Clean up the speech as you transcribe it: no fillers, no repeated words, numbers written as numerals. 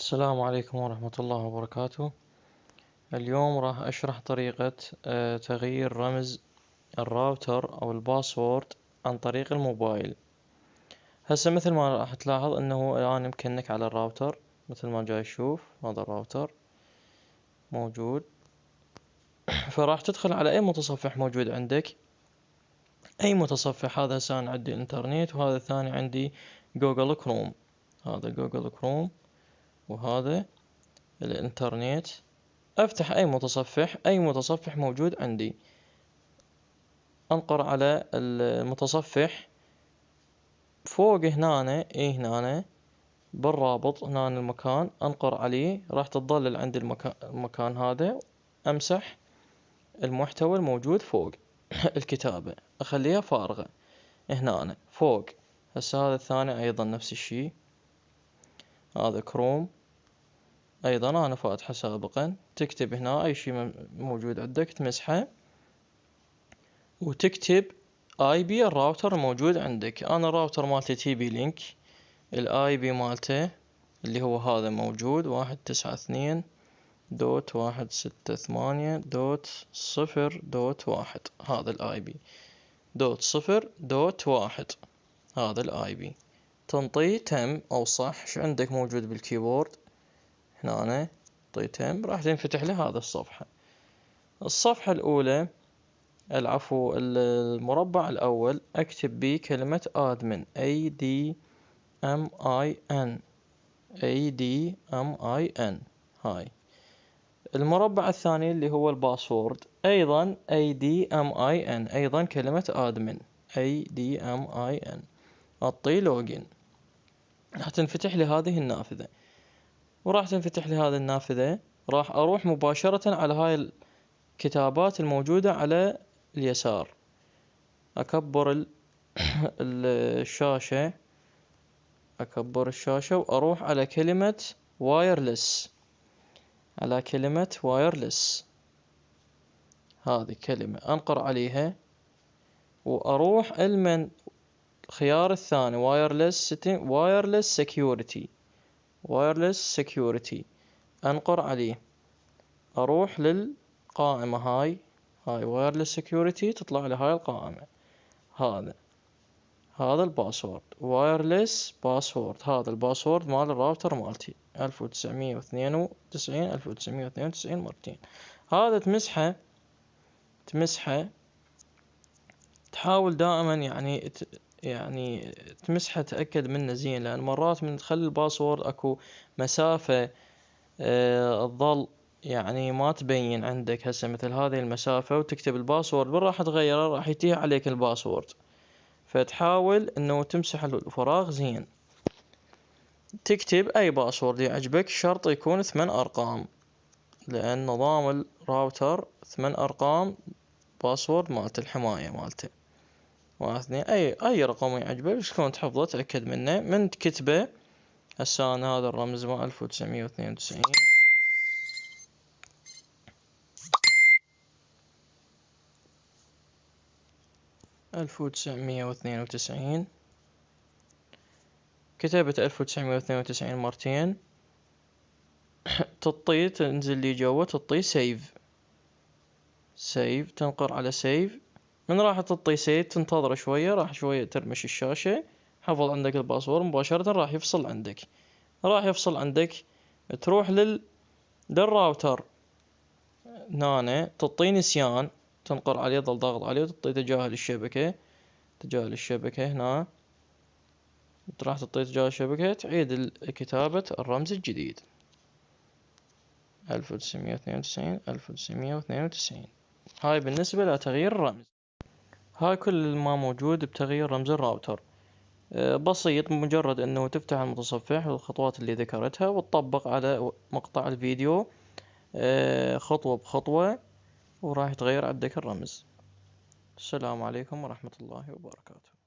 السلام عليكم ورحمة الله وبركاته. اليوم راح أشرح طريقة تغيير رمز الراوتر أو الباسورد عن طريق الموبايل. هسه مثل ما راح تلاحظ أنه الآن مكنك على الراوتر، مثل ما جاي تشوف هذا الراوتر موجود. فراح تدخل على أي متصفح موجود عندك، أي متصفح. هذا هسه أنا عندي إنترنت، وهذا الثاني عندي جوجل كروم. هذا جوجل كروم وهذا الإنترنت. افتح اي متصفح موجود عندي، انقر على المتصفح فوق هنا، هنا بالرابط هنا المكان، انقر عليه راح تتظلل عند المكان هذا. امسح المحتوى الموجود فوق الكتابة، اخليها فارغة هنا فوق. هسه هذا الثاني ايضا نفس الشي، هذا كروم ايضا انا فاتحه سابقا. تكتب هنا اي شي موجود عندك تمسحه، وتكتب اي بي الراوتر الموجود عندك. انا الراوتر مالتي تي بي لينك، الاي بي مالته اللي هو هذا موجود 192.168.0.1. هذا الاي بي .0.1. هذا الاي بي. تنطي تم او صح شو عندك موجود بالكيبورد هنا، طي تم راح تنفتح لي هذا الصفحة الاولى. المربع الأول أكتب بيه كلمة admin ADMIN. هاي. المربع الثاني اللي هو الباسورد أيضا ADMIN، أيضا كلمة admin ADMIN. أعطي لوجين، راح تنفتح لي هذه النافذة. وراح تنفتح لي هذه النافذة، راح أروح مباشرة على هاي الكتابات الموجودة على اليسار. أكبر الشاشة، وأروح على كلمة وايرلس. هذه كلمة أنقر عليها، وأروح المن الخيار الثاني وايرلس سكيورتي أنقر عليه. أروح للقائمة هاي وايرلس سكيورتي، تطلع لي هاي القائمة. هذا الباسورد وايرلس باسورد، هذا الباسورد مال الراوتر مالتي 1992 مرتين. هذا تمسحه تحاول دائما يعني تمسحه، تأكد منه زين، لأن مرات من تخلي الباسورد اكو مسافة تظل يعني ما تبين عندك. هسه مثل هذه المسافة وتكتب الباسورد راح تغيره، راح يتيه عليك الباسورد. فتحاول انه تمسح الفراغ زين. تكتب اي باسورد يعجبك، شرط يكون 8 ارقام، لان نظام الراوتر 8 ارقام باسورد مالت الحماية مالته. اي رقم يعجبك شلون تحفظه تأكد منه من تكتبه. هسه انا هذا الرمز مال 1992 1992. كتبت 1992 مرتين. تنزل لي جوا تطي سيف، تنقر على سيف. من راح تطي سيف تنتظر شوية، راح شوية ترمش الشاشة. حفظ عندك الباسورد مباشرة راح يفصل عندك. تروح للراوتر هنا، تعطيه نسيان، تنقر عليه، ضل ضاغط عليه وتعطيه تجاهل الشبكة هنا. راح تعطيه تجاهل الشبكة، تعيد كتابة الرمز الجديد 1992. هاي بالنسبة لتغيير الرمز. هاي كل ما موجود بتغيير رمز الراوتر. بسيط، مجرد انه تفتح المتصفح والخطوات اللي ذكرتها وتطبق على مقطع الفيديو خطوة بخطوة، وراح يتغير عندك الرمز. السلام عليكم ورحمة الله وبركاته.